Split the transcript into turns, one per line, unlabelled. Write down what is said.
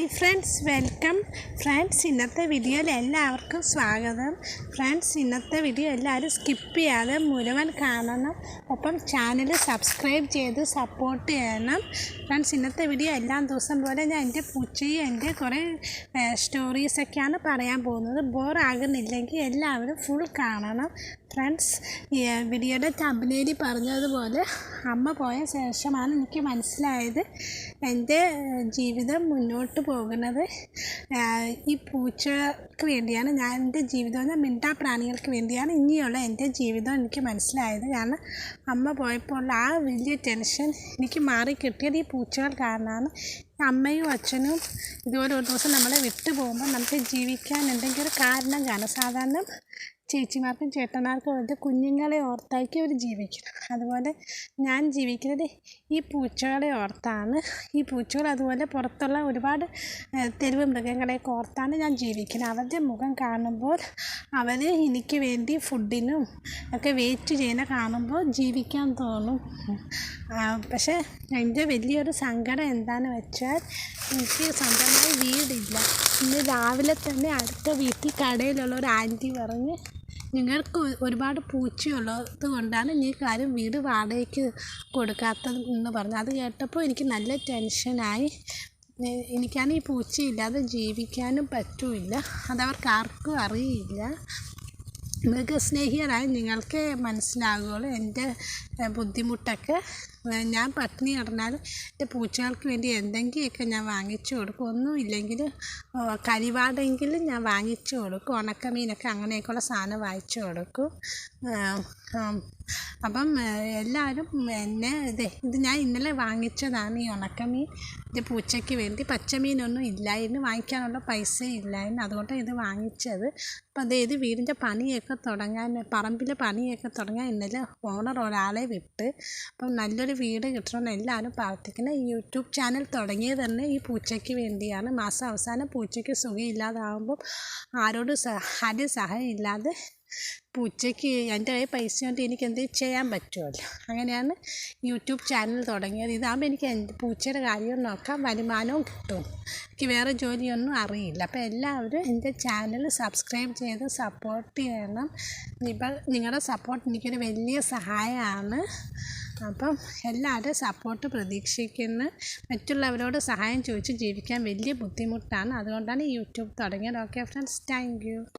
Hi friends, welcome friends. ഇന്നത്തെ വീഡിയോയിൽ എല്ലാവർക്കും സ്വാഗതം. ഫ്രണ്ട്സ്, ഇന്നത്തെ വീഡിയോ എല്ലാവരും സ്കിപ്പ് ചെയ്യാതെ മുഴുവൻ കാണണം. ഒപ്പം ചാനൽ സബ്സ്ക്രൈബ് ചെയ്ത് സപ്പോർട്ട് ചെയ്യണം. ഫ്രണ്ട്സ്, ഇന്നത്തെ വീഡിയോ എല്ലാ ദിവസം പോലെ ഞാൻ എൻ്റെ പൂച്ചയും എൻ്റെ കുറേ സ്റ്റോറീസൊക്കെയാണ് പറയാൻ പോകുന്നത്. ബോറാകുന്നില്ലെങ്കിൽ എല്ലാവരും ഫുൾ കാണണം. ഫ്രണ്ട്സ്, വീഡിയോയുടെ തമ്പനയിൽ പറഞ്ഞതുപോലെ അമ്മ പോയ ശേഷമാണ് എനിക്ക് മനസ്സിലായത് എൻ്റെ ജീവിതം മുന്നോട്ട് പോകുന്നത് ഈ പൂച്ചകൾക്ക് വേണ്ടിയാണ്. എൻ്റെ ജീവിതം മിണ്ടാപ്രാണികൾക്ക് വേണ്ടിയാണ്. ഇനിയുള്ള എൻ്റെ ജീവിതം എനിക്ക് മനസ്സിലായത്. കാരണം അമ്മ പോയപ്പോൾ ആ വലിയ ടെൻഷൻ എനിക്ക് മാറി കിട്ടിയത് ഈ പൂച്ചകൾ കാരണമാണ്. അമ്മയും അച്ഛനും ഇതുപോലെ ഒരു ദിവസം നമ്മളെ വിട്ടു പോകുമ്പോൾ നമുക്ക് ജീവിക്കാൻ എന്തെങ്കിലും ഒരു കാരണം കാണും. സാധാരണ ചേച്ചിമാർക്കും ചേട്ടന്മാർക്കും അവരുടെ കുഞ്ഞുങ്ങളെ ഓർത്തായിരിക്കും അവർ ജീവിക്കുന്നത്. അതുപോലെ ഞാൻ ജീവിക്കുന്നത് ഈ പൂച്ചകളെ ഓർത്താണ്. ഈ പൂച്ചകൾ അതുപോലെ പുറത്തുള്ള ഒരുപാട് തെരുവ് മൃഗങ്ങളെയൊക്കെ ഓർത്താണ് ഞാൻ ജീവിക്കുന്നത്. അവരുടെ മുഖം കാണുമ്പോൾ അവർ എനിക്ക് വേണ്ടി ഫുഡിനും ഒക്കെ വെയിറ്റ് ചെയ്യുന്ന കാണുമ്പോൾ ജീവിക്കാൻ തോന്നും. പക്ഷേ എൻ്റെ വലിയൊരു സങ്കടം എന്താണെന്ന് വെച്ചാൽ എനിക്ക് സ്വന്തമായി വീടില്ല. ഇന്ന് രാവിലെ തന്നെ അടുത്ത വീട്ടിൽ കടയിലുള്ള ഒരു ആൻറ്റി പറഞ്ഞ് നിങ്ങൾക്ക് ഒരുപാട് പൂച്ചയുള്ളത് കൊണ്ടാണ് നിങ്ങൾക്ക് ആരും വീട് വാടകയ്ക്ക് കൊടുക്കാത്തത് എന്ന് പറഞ്ഞു. അത് കേട്ടപ്പോൾ എനിക്ക് നല്ല ടെൻഷനായി. എനിക്കാണ് ഈ പൂച്ചയില്ലാതെ ജീവിക്കാനും പറ്റില്ല. അതവർക്ക് ആർക്കും അറിയില്ല. മൃഗസ്നേഹികളായി നിങ്ങൾക്ക് മനസ്സിലാകുകയുള്ളൂ എൻ്റെ ബുദ്ധിമുട്ടൊക്കെ. ഞാൻ പട്ടിണി കിടന്നാലും എൻ്റെ പൂച്ചകൾക്ക് വേണ്ടി എന്തെങ്കിലുമൊക്കെ ഞാൻ വാങ്ങിച്ചു കൊടുക്കും. ഒന്നുമില്ലെങ്കിൽ കരിവാടെങ്കിലും ഞാൻ വാങ്ങിച്ചു കൊടുക്കും. ഉണക്കമീനൊക്കെ അങ്ങനെയൊക്കെയുള്ള സാധനം വാങ്ങിച്ചു കൊടുക്കും. അപ്പം എല്ലാവരും എന്നെ ഇത് ഞാൻ ഇന്നലെ വാങ്ങിച്ചതാണ് ഈ ഉണക്കമീൻ. എൻ്റെ പൂച്ചയ്ക്ക് വേണ്ടി പച്ചമീനൊന്നും ഇല്ലായിരുന്നു, വാങ്ങിക്കാനുള്ള പൈസ ഇല്ലായിരുന്നു. അതുകൊണ്ടാണ് ഇത് വാങ്ങിച്ചത്. അപ്പം ഇത് വീടിൻ്റെ പണിയൊക്കെ തുടങ്ങാൻ, പറമ്പിലെ പണിയൊക്കെ തുടങ്ങാൻ ഇന്നലെ ഓണർ ഒരാളെ വിട്ട്. അപ്പം നല്ലൊരു വീട് കിട്ടണമെന്ന് എല്ലാവരും പ്രാർത്ഥിക്കണം. ഈ യൂട്യൂബ് ചാനൽ തുടങ്ങിയത് തന്നെ ഈ പൂച്ചയ്ക്ക് വേണ്ടിയാണ്. മാസം അവസാനം പൂച്ചയ്ക്ക് സുഖമില്ലാതാകുമ്പോൾ ആരോടും സഹായം ഇല്ലാതെ പൂച്ചയ്ക്ക് എൻ്റെ കയ്യിൽ പൈസ കൊണ്ട് എനിക്ക് എന്തെങ്കിലും ചെയ്യാൻ പറ്റുമല്ലോ. അങ്ങനെയാണ് യൂട്യൂബ് ചാനൽ തുടങ്ങിയത്. ഇതാകുമ്പോൾ എനിക്ക് എൻ്റെ പൂച്ചയുടെ കാര്യം നോക്കാം, വരുമാനവും കിട്ടും. എനിക്ക് വേറെ ജോലിയൊന്നും അറിയില്ല. അപ്പോൾ എല്ലാവരും എൻ്റെ ചാനൽ സബ്സ്ക്രൈബ് ചെയ്ത് സപ്പോർട്ട് ചെയ്യണം. ഇപ്പം നിങ്ങളുടെ സപ്പോർട്ട് എനിക്കൊരു വലിയ സഹായമാണ്. അപ്പം എല്ലാവരും സപ്പോർട്ട് പ്രതീക്ഷിക്കുന്നു. മറ്റുള്ളവരോട് സഹായം ചോദിച്ച് ജീവിക്കാൻ വലിയ ബുദ്ധിമുട്ടാണ്. അതുകൊണ്ടാണ് യൂട്യൂബ് തുടങ്ങിയത്. Okay friends, thank you.